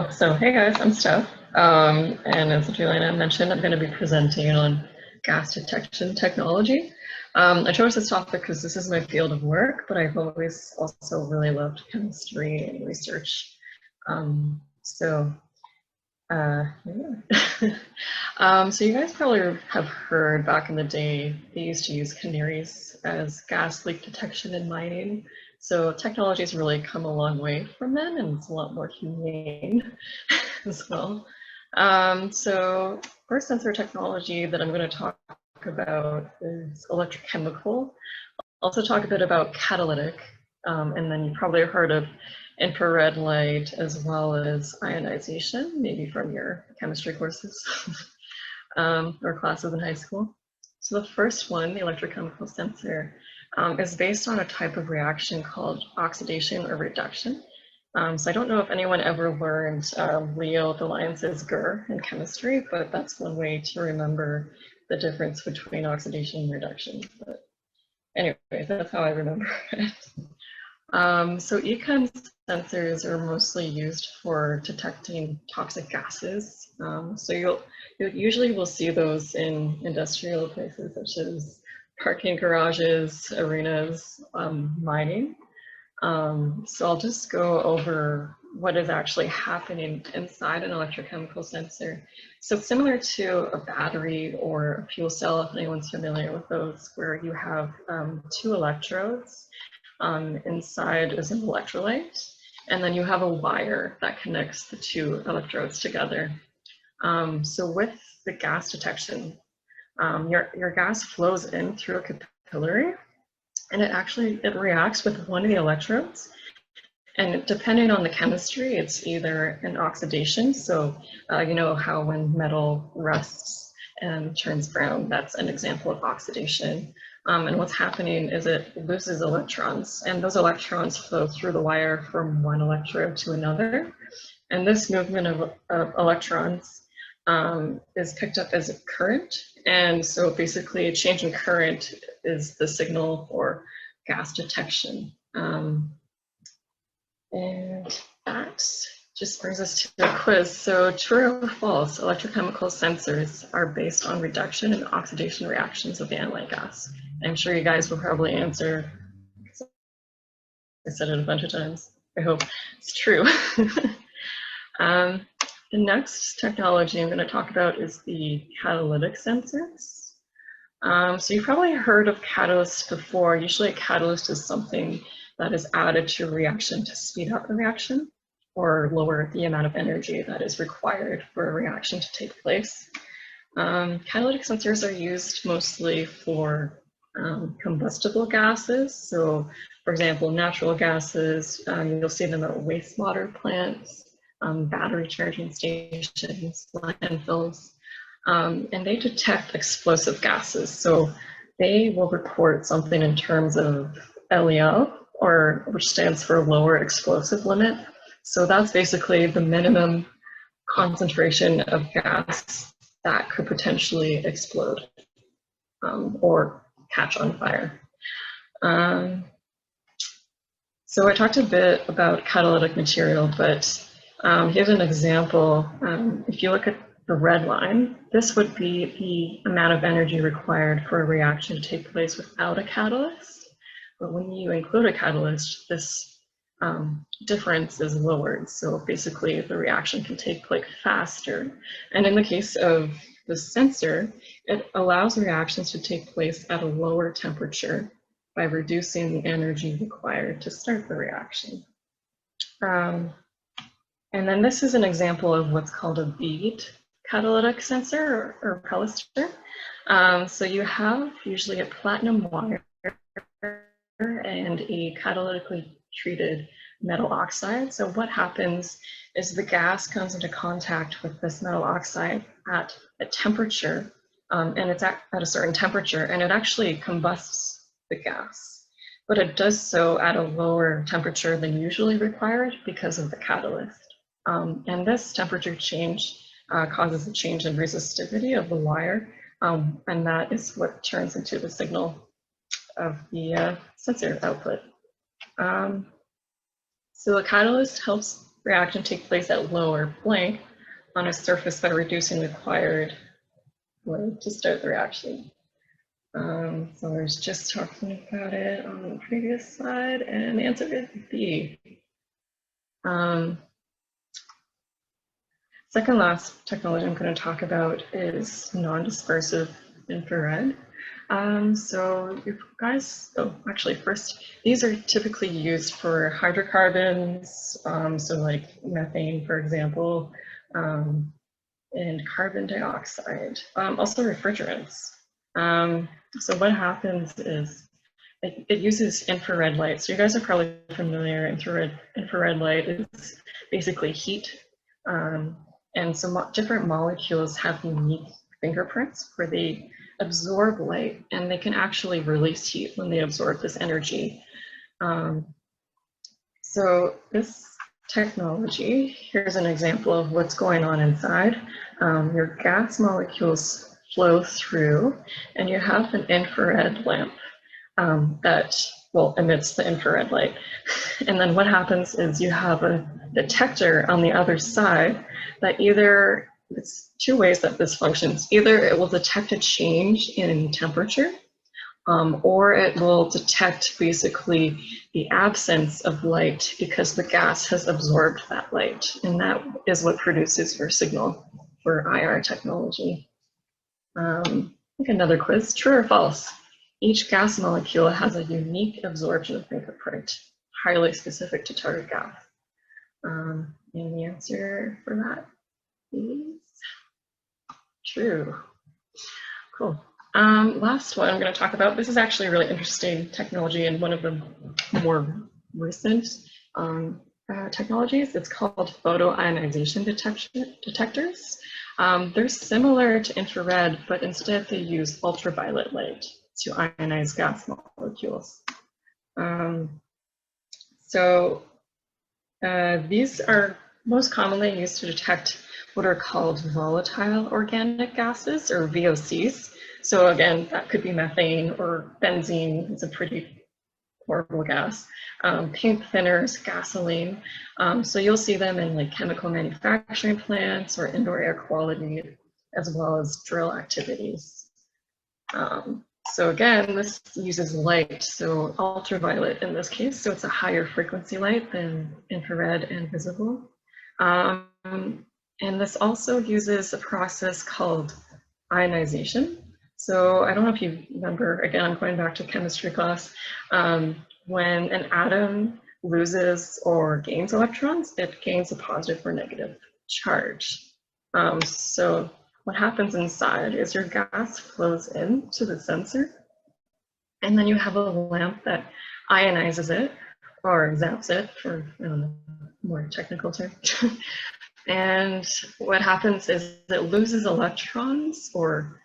So hey guys, I'm Steph, and as Juliana mentioned, I'm going to be presenting on gas detection technology. I chose this topic because this is my field of work, but I've always also really loved chemistry and research. So yeah. So you guys probably have heard back in the day, they used to use canaries as gas leak detection in mining. So technology has really come a long way from then, and it's a lot more humane as well. So first sensor technology that I'm going to talk about is electrochemical. I'll also talk a bit about catalytic, and then you probably heard of infrared light as well as ionization, maybe from your chemistry courses or classes in high school. So the first one, the electrochemical sensor, is based on a type of reaction called oxidation or reduction. So I don't know if anyone ever learned Leo Deliance's GER in chemistry, but that's one way to remember the difference between oxidation and reduction. But anyway, that's how I remember it. So EChem sensors are mostly used for detecting toxic gases. So you usually will see those in industrial places such as parking garages, arenas, mining. So I'll just go over what is actually happening inside an electrochemical sensor. So it's similar to a battery or a fuel cell, if anyone's familiar with those, where you have two electrodes. Inside is an electrolyte, and then you have a wire that connects the two electrodes together. So with the gas detection, your gas flows in through a capillary, and it reacts with one of the electrodes. And depending on the chemistry, it's either an oxidation. So you know how when metal rusts and turns brown, that's an example of oxidation. And what's happening is it loses electrons, and those electrons flow through the wire from one electrode to another. And this movement of electrons is picked up as a current. And so basically a change in current is the signal for gas detection. And that just brings us to the quiz. So true or false, electrochemical sensors are based on reduction and oxidation reactions of the analyte gas. I'm sure you guys will probably answer, I said it a bunch of times. I hope it's true. The next technology I'm going to talk about is the catalytic sensors. So you've probably heard of catalysts before. Usually a catalyst is something that is added to a reaction to speed up the reaction or lower the amount of energy that is required for a reaction to take place. Catalytic sensors are used mostly for combustible gases. So for example, natural gases, you'll see them at wastewater plants, battery charging stations, landfills. And they detect explosive gases. So they will report something in terms of LEL, which stands for lower explosive limit. So that's basically the minimum concentration of gas that could potentially explode or catch on fire. So I talked a bit about catalytic material, but here's an example. If you look at the red line, this would be the amount of energy required for a reaction to take place without a catalyst. But when you include a catalyst, this difference is lowered. So basically the reaction can take place faster. And in the case of the sensor, it allows reactions to take place at a lower temperature by reducing the energy required to start the reaction. And then this is an example of what's called a bead catalytic sensor or Pellistor. So you have usually a platinum wire and a catalytically treated metal oxide. So what happens is the gas comes into contact with this metal oxide at a temperature, and it's at a certain temperature, and it actually combusts the gas. But it does so at a lower temperature than usually required because of the catalyst. And this temperature change causes a change in resistivity of the wire, and that is what turns into the signal of the sensor output. So the catalyst helps reaction take place at lower blank on a surface by reducing the required load to start the reaction. So I was just talking about it on the previous slide, and the answer is B. Second last technology I'm going to talk about is non-dispersive infrared. So you guys, oh, actually first, these are typically used for hydrocarbons, so like methane, for example, and carbon dioxide, also refrigerants. So what happens is it uses infrared light. So you guys are probably familiar, infrared light is basically heat. And so different molecules have unique fingerprints where they absorb light, and they can actually release heat when they absorb this energy. So this technology, here's an example of what's going on inside. Your gas molecules flow through, and you have an infrared lamp that emits the infrared light. And then what happens is you have a detector on the other side that it's two ways that this functions. Either it will detect a change in temperature, or it will detect basically the absence of light because the gas has absorbed that light. And that is what produces your signal for IR technology. Like another quiz, true or false? Each gas molecule has a unique absorption fingerprint, highly specific to target gas. And the answer for that is true. Cool. Last one I'm going to talk about, this is actually a really interesting technology and one of the more recent technologies. It's called photo-ionization detectors. They're similar to infrared, but instead they use ultraviolet light to ionize gas molecules. These are most commonly used to detect what are called volatile organic gases, or VOCs. So again, that could be methane or benzene. It's a pretty horrible gas. Paint thinners, gasoline. So you'll see them in like chemical manufacturing plants or indoor air quality, as well as drill activities. So again, this uses light, so ultraviolet in this case, so it's a higher frequency light than infrared and visible. And this also uses a process called ionization. So I don't know if you remember, again, I'm going back to chemistry class, when an atom loses or gains electrons, it gains a positive or negative charge. So what happens inside is your gas flows into the sensor, and then you have a lamp that ionizes it, or zaps it for more technical term. And what happens is it loses electrons or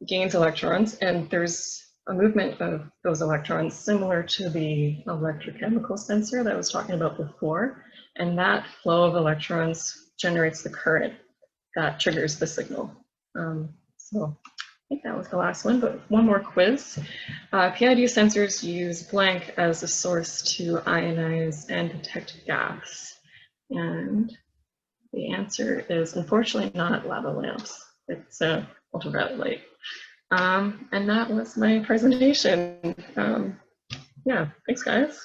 gains electrons, and there's a movement of those electrons similar to the electrochemical sensor that I was talking about before, and that flow of electrons generates the current that triggers the signal. So I think that was the last one, but one more quiz. PID sensors use blank as a source to ionize and detect gas. And the answer is unfortunately not lava lamps. It's ultraviolet light. And that was my presentation. Yeah, thanks guys.